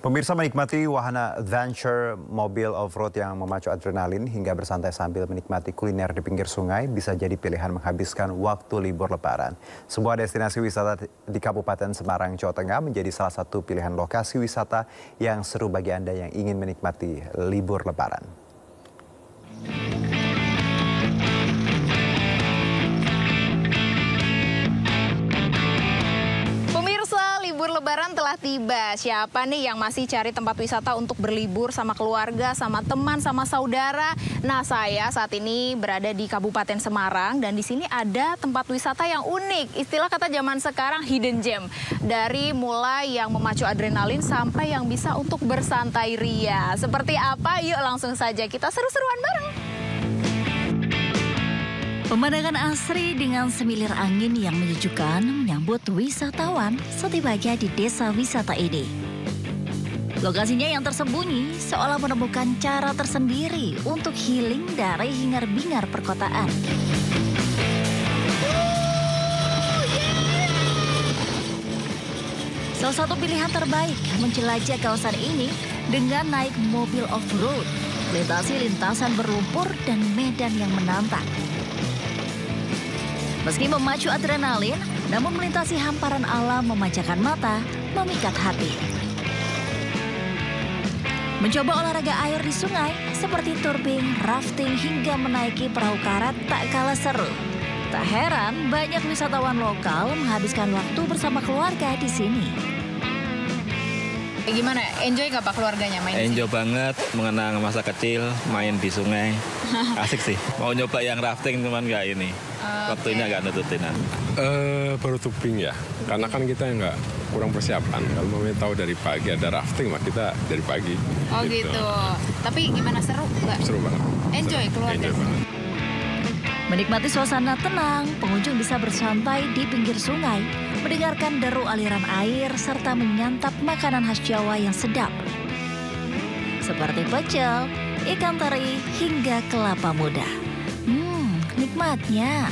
Pemirsa, menikmati wahana adventure mobil off-road yang memacu adrenalin hingga bersantai sambil menikmati kuliner di pinggir sungai bisa jadi pilihan menghabiskan waktu libur lebaran. Sebuah destinasi wisata di Kabupaten Semarang, Jawa Tengah menjadi salah satu pilihan lokasi wisata yang seru bagi Anda yang ingin menikmati libur lebaran. Lebaran telah tiba. Siapa nih yang masih cari tempat wisata untuk berlibur sama keluarga, sama teman, sama saudara? Nah, saya saat ini berada di Kabupaten Semarang dan di sini ada tempat wisata yang unik. Istilah kata zaman sekarang hidden gem. Dari mulai yang memacu adrenalin sampai yang bisa untuk bersantai ria. Seperti apa? Yuk langsung saja kita seru-seruan bareng. Pemandangan asri dengan semilir angin yang menyejukkan menyambut wisatawan setibanya di desa wisata ini. Lokasinya yang tersembunyi seolah menemukan cara tersendiri untuk healing dari hingar-bingar perkotaan. Salah satu pilihan terbaik menjelajah kawasan ini dengan naik mobil off-road, melintasi lintasan berlumpur dan medan yang menantang. Meski memacu adrenalin, namun melintasi hamparan alam memanjakan mata, memikat hati. Mencoba olahraga air di sungai seperti turbing, rafting hingga menaiki perahu karet tak kalah seru. Tak heran banyak wisatawan lokal menghabiskan waktu bersama keluarga di sini. Gimana? Enjoy nggak Pak keluarganya main? Enjoy banget, mengenang masa kecil, main di sungai. Asik sih. Mau nyoba yang rafting cuman nggak ini. Waktunya nggak nututinan. Baru tubing ya, karena kan kita nggak kurang persiapan. Kalau mau tahu dari pagi ada rafting mah kita dari pagi. Oh gitu. Tapi gimana, seru nggak? Seru banget. Enjoy keluarga. Enjoy banget. Menikmati suasana tenang, pengunjung bisa bersantai di pinggir sungai, mendengarkan deru aliran air, serta menyantap makanan khas Jawa yang sedap. Seperti pecel, ikan teri, hingga kelapa muda. Nikmatnya.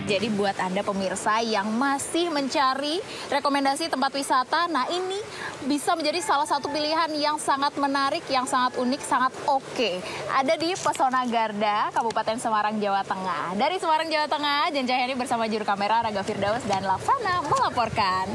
Jadi buat Anda pemirsa yang masih mencari rekomendasi tempat wisata, nah ini bisa menjadi salah satu pilihan yang sangat menarik, yang sangat unik, sangat oke. Ada di Pesona Garda, Kabupaten Semarang, Jawa Tengah. Dari Semarang, Jawa Tengah, Jan Cahyani bersama juru kamera Raga Firdaus dan Laksana melaporkan.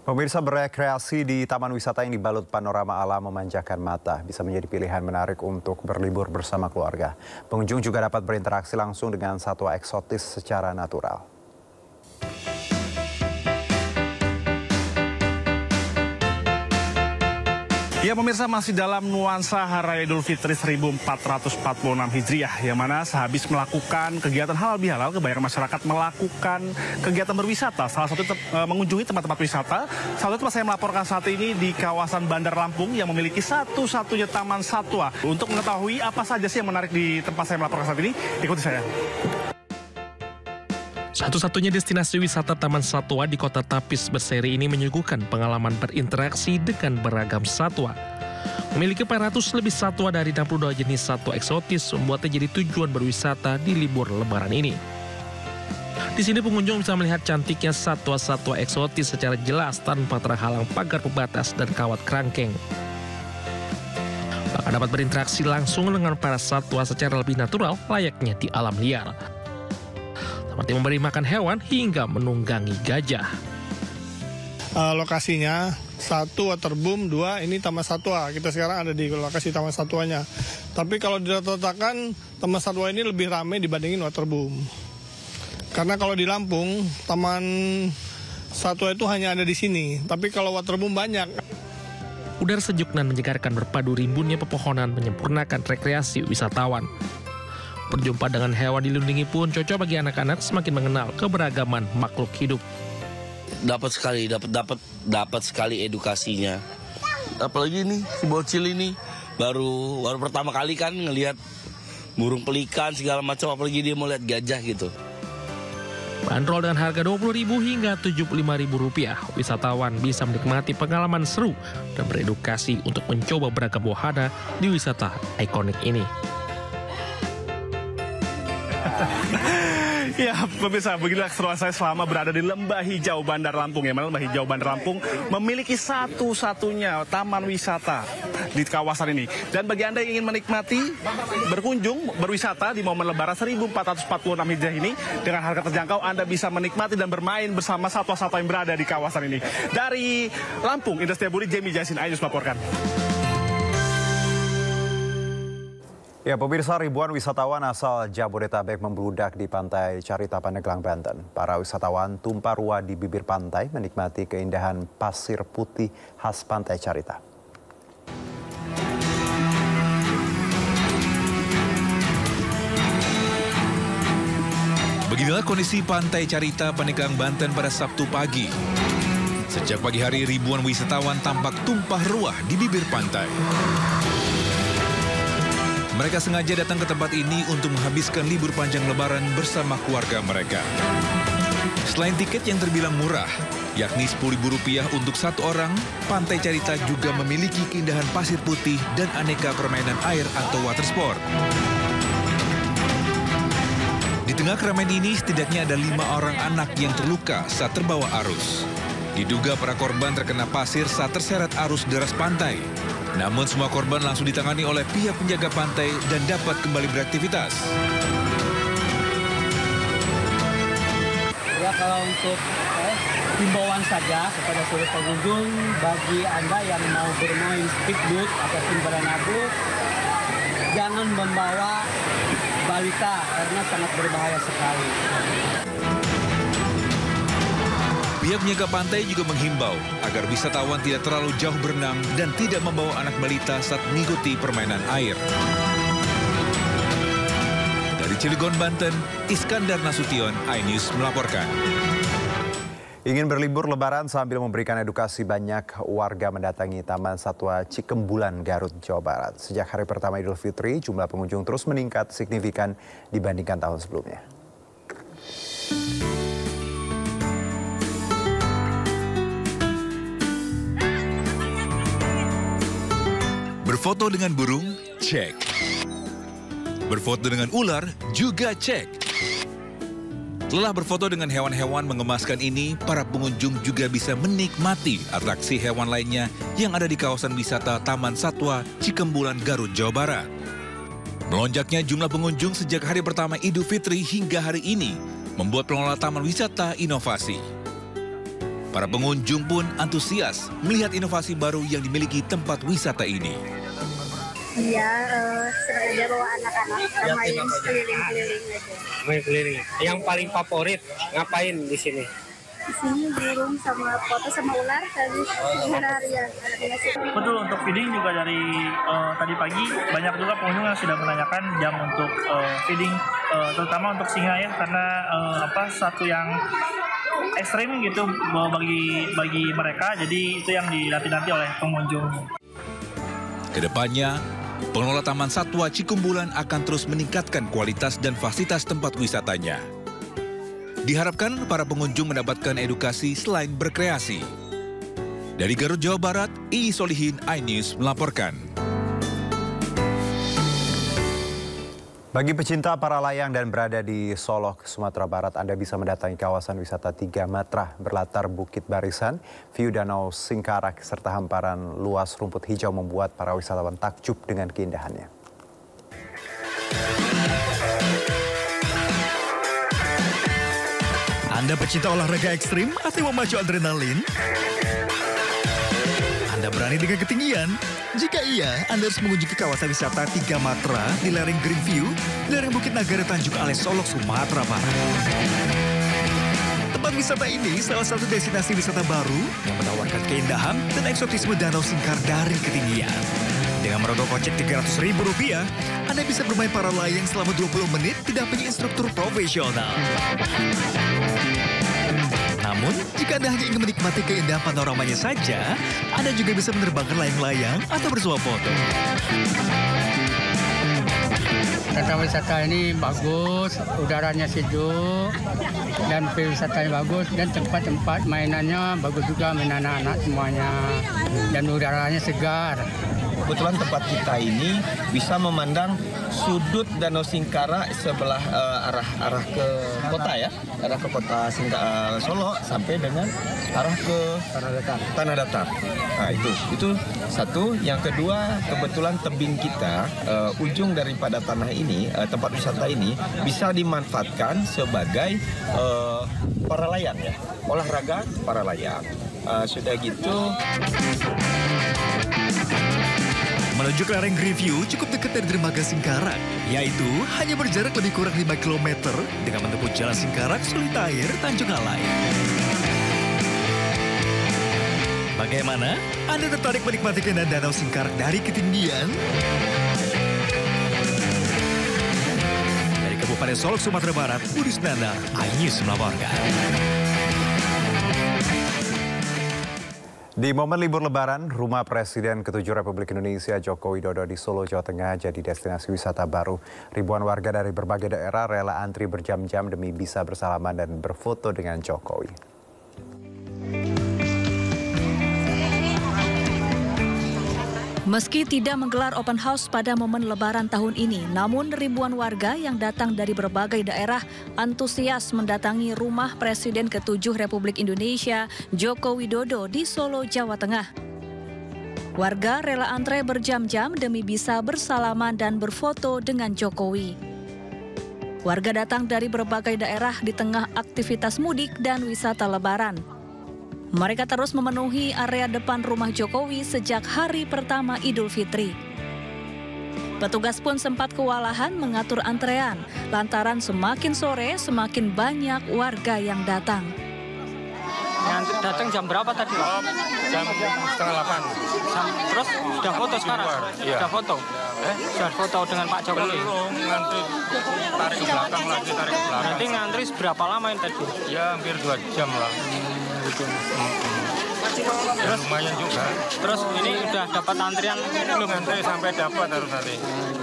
Pemirsa, berekreasi di taman wisata yang dibalut panorama alam memanjakan mata bisa menjadi pilihan menarik untuk berlibur bersama keluarga. Pengunjung juga dapat berinteraksi langsung dengan satwa eksotis secara natural. Ya pemirsa, masih dalam nuansa Hari Idul Fitri 1446 Hijriah, yang mana sehabis melakukan kegiatan halal bihalal, kebanyakan masyarakat melakukan kegiatan berwisata. Salah satu mengunjungi tempat-tempat wisata. Salah satu tempat saya melaporkan saat ini di kawasan Bandar Lampung yang memiliki satu-satunya taman satwa. Untuk mengetahui apa saja sih yang menarik di tempat saya melaporkan saat ini, ikuti saya. Satu-satunya destinasi wisata Taman Satwa di Kota Tapis berseri ini menyuguhkan pengalaman berinteraksi dengan beragam satwa. Memiliki 400 lebih satwa dari 62 jenis satwa eksotis membuatnya jadi tujuan berwisata di libur Lebaran ini. Di sini pengunjung bisa melihat cantiknya satwa-satwa eksotis secara jelas tanpa terhalang pagar pembatas dan kawat kerangkeng. Bahkan dapat berinteraksi langsung dengan para satwa secara lebih natural layaknya di alam liar. Seperti memberi makan hewan hingga menunggangi gajah. Lokasinya 1 waterboom, 2 ini taman satwa. Kita sekarang ada di lokasi taman satwanya. Tapi kalau diletakkan taman satwa ini lebih ramai dibandingin waterboom. Karena kalau di Lampung taman satwa itu hanya ada di sini. Tapi kalau waterboom banyak. Udara sejuk dan menyegarkan berpadu rimbunnya pepohonan menyempurnakan rekreasi wisatawan. Berjumpa dengan hewan dilindungi pun cocok bagi anak-anak semakin mengenal keberagaman makhluk hidup. Dapat sekali edukasinya. Apalagi nih si bocil ini baru pertama kali kan ngelihat burung pelikan segala macam, apalagi dia mau lihat gajah gitu. Bandrol dengan harga Rp20.000 hingga Rp75.000, wisatawan bisa menikmati pengalaman seru dan beredukasi untuk mencoba beragam wahana di wisata ikonik ini. Ya, pemirsa, beginilah keseruan saya selama berada di Lembah Hijau Bandar Lampung. Ya, Lembah Hijau Bandar Lampung memiliki satu-satunya taman wisata di kawasan ini. Dan bagi Anda yang ingin menikmati, berkunjung, berwisata di momen Lebaran 1446 Hijriah ini, dengan harga terjangkau, Anda bisa menikmati dan bermain bersama satwa-satwa yang berada di kawasan ini. Dari Lampung, Indra Setiabudi, Jamie Jasin, iNews melaporkan. Ya, pemirsa, ribuan wisatawan asal Jabodetabek membludak di Pantai Carita, Pandeglang, Banten. Para wisatawan tumpah ruah di bibir pantai menikmati keindahan pasir putih khas Pantai Carita. Beginilah kondisi Pantai Carita, Pandeglang, Banten pada Sabtu pagi. Sejak pagi hari, ribuan wisatawan tampak tumpah ruah di bibir pantai. Mereka sengaja datang ke tempat ini untuk menghabiskan libur panjang Lebaran bersama keluarga mereka. Selain tiket yang terbilang murah, yakni Rp10.000 untuk satu orang, Pantai Carita juga memiliki keindahan pasir putih dan aneka permainan air atau water sport. Di tengah keramaian ini, setidaknya ada 5 orang anak yang terluka saat terbawa arus. Diduga para korban terkena pasir saat terseret arus deras pantai. Namun semua korban langsung ditangani oleh pihak penjaga pantai dan dapat kembali beraktivitas. Ya, kalau untuk himbauan saja kepada seluruh pengunjung, bagi Anda yang mau bermain speedboat ataupun beranabu, jangan membawa balita karena sangat berbahaya sekali. Pihak penjaga pantai juga menghimbau agar wisatawan tidak terlalu jauh berenang dan tidak membawa anak balita saat mengikuti permainan air. Dari Cilegon, Banten, Iskandar Nasution, iNews melaporkan. Ingin berlibur Lebaran sambil memberikan edukasi, banyak warga mendatangi Taman Satwa Cikembulan, Garut, Jawa Barat. Sejak hari pertama Idul Fitri, jumlah pengunjung terus meningkat signifikan dibandingkan tahun sebelumnya. Berfoto dengan burung, cek. Berfoto dengan ular, juga cek. Setelah berfoto dengan hewan-hewan mengemaskan ini, para pengunjung juga bisa menikmati atraksi hewan lainnya yang ada di kawasan wisata Taman Satwa Cikembulan, Garut, Jawa Barat. Melonjaknya jumlah pengunjung sejak hari pertama Idul Fitri hingga hari ini membuat pengelola taman wisata inovasi. Para pengunjung pun antusias melihat inovasi baru yang dimiliki tempat wisata ini. Iya, sengaja bawa anak-anak main keliling-keliling aja. Main keliling. Yang paling favorit ngapain di sini? Di sini burung sama foto sama ular tadi seharian. Betul, untuk feeding juga dari tadi pagi banyak juga pengunjung yang sudah menanyakan jam untuk feeding, terutama untuk singa ya, karena satu yang ekstrim gitu bagi mereka, jadi itu yang dinanti-nanti oleh pengunjung. Kedepannya, pengelola Taman Satwa Cikembulan akan terus meningkatkan kualitas dan fasilitas tempat wisatanya. Diharapkan para pengunjung mendapatkan edukasi selain berkreasi. Dari Garut, Jawa Barat, Ii Solihin, iNews melaporkan. Bagi pecinta para layang dan berada di Solok, Sumatera Barat, Anda bisa mendatangi kawasan wisata 3 Matra berlatar Bukit Barisan, view Danau Singkarak, serta hamparan luas rumput hijau membuat para wisatawan takjub dengan keindahannya. Anda pecinta olahraga ekstrim atau memacu adrenalin? Anda berani dengan ketinggian? Jika iya, Anda harus mengunjungi kawasan wisata 3 Matra di lereng Greenview, lereng Bukit Nagara Tanjung Ale, Solok, Sumatera Barat. Tempat wisata ini salah satu destinasi wisata baru yang menawarkan keindahan dan eksotisme Danau Singkar dari ketinggian. Dengan merogoh kocek Rp300.000, Anda bisa bermain para layang selama 20 menit didampingi instruktur profesional. Namun, jika Anda hanya ingin menikmati keindahan panoramanya saja, Anda juga bisa menerbangkan layang-layang atau bersuah foto. Tempat wisata ini bagus, udaranya sejuk, dan wisatanya bagus, dan tempat-tempat mainannya bagus juga, main anak-anak semuanya, dan udaranya segar. Kebetulan tempat kita ini bisa memandang sudut Danau Singkara sebelah arah ke kota ya, arah ke kota Solo sampai dengan arah ke Tanah Datar. Nah itu satu. Yang kedua, kebetulan tebing kita ujung daripada tanah ini, tempat wisata ini bisa dimanfaatkan sebagai para layang ya, olahraga para layang. Sudah gitu. Menuju ke lereng Review cukup dekat dari dermaga Singkarak, yaitu hanya berjarak lebih kurang 5 km dengan menempuh jalan Singkarak, Sulitair, Tanjung Alai. Bagaimana? Anda tertarik menikmati keindahan Danau Singkarak dari ketinggian? Dari Kabupaten Solok, Sumatera Barat, Budi Sunandar, iNews melaporkan. Di momen libur Lebaran, rumah Presiden ke-7 Republik Indonesia Joko Widodo di Solo, Jawa Tengah jadi destinasi wisata baru. Ribuan warga dari berbagai daerah rela antri berjam-jam demi bisa bersalaman dan berfoto dengan Jokowi. Meski tidak menggelar open house pada momen Lebaran tahun ini, namun ribuan warga yang datang dari berbagai daerah antusias mendatangi rumah Presiden ke-7 Republik Indonesia Joko Widodo di Solo, Jawa Tengah. Warga rela antre berjam-jam demi bisa bersalaman dan berfoto dengan Jokowi. Warga datang dari berbagai daerah di tengah aktivitas mudik dan wisata Lebaran. Mereka terus memenuhi area depan rumah Jokowi sejak hari pertama Idul Fitri. Petugas pun sempat kewalahan mengatur antrean, lantaran semakin sore semakin banyak warga yang datang. Datang jam berapa tadi? Jam 7:30. Terus sudah foto sekarang? Iya. Sudah foto? Sudah foto dengan Pak Jokowi? Belum, ngantri tarik ke belakang lagi, tarik ke belakang. Nanti ngantri berapa lama ini tadi? Ya hampir 2 jam lah. Ya, lumayan juga. Terus ini udah dapat antrian? Belum, antri sampai dapat harus nanti.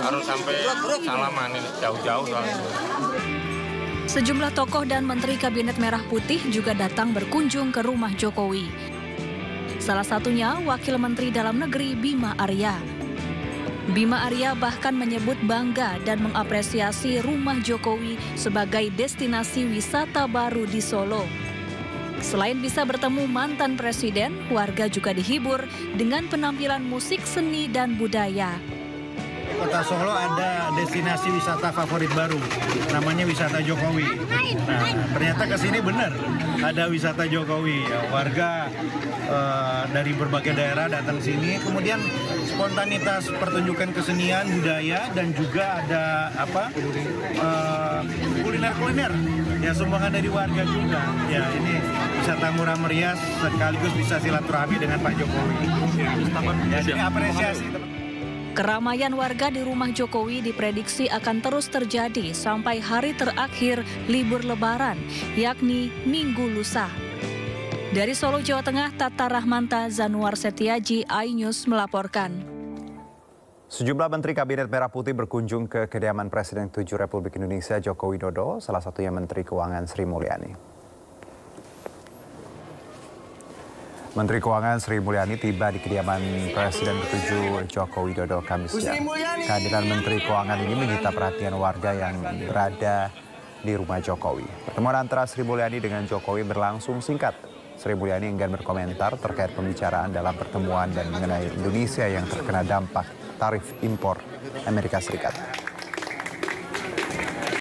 Harus sampai salaman ini, jauh-jauh soalnya. Sejumlah tokoh dan Menteri Kabinet Merah Putih juga datang berkunjung ke rumah Jokowi. Salah satunya Wakil Menteri Dalam Negeri Bima Arya. Bima Arya bahkan menyebut bangga dan mengapresiasi rumah Jokowi sebagai destinasi wisata baru di Solo. Selain bisa bertemu mantan presiden, warga juga dihibur dengan penampilan musik, seni, dan budaya. Kota Solo ada destinasi wisata favorit baru, namanya wisata Jokowi. Nah, ternyata ke sini benar ada wisata Jokowi. Warga dari berbagai daerah datang sini, kemudian spontanitas pertunjukan kesenian, budaya, dan juga ada kuliner-kuliner. Ya, sumbangan dari warga juga. Ya, ini wisata murah meriah sekaligus bisa silaturahmi dengan Pak Jokowi. Ya, ini apresiasi. Keramaian warga di rumah Jokowi diprediksi akan terus terjadi sampai hari terakhir libur Lebaran, yakni Minggu lusa. Dari Solo, Jawa Tengah, Tata Rahmanta, Zanuar Setiaji, iNews melaporkan. Sejumlah Menteri Kabinet Merah Putih berkunjung ke kediaman Presiden ke-7 Republik Indonesia Joko Widodo, salah satunya Menteri Keuangan Sri Mulyani. Menteri Keuangan Sri Mulyani tiba di kediaman Presiden ke-7 Joko Widodo Kamis siang. Kehadiran Menteri Keuangan ini menyita perhatian warga yang berada di rumah Jokowi. Pertemuan antara Sri Mulyani dengan Jokowi berlangsung singkat. Sri Mulyani enggan berkomentar terkait pembicaraan dalam pertemuan dan mengenai Indonesia yang terkena dampak tarif impor Amerika Serikat.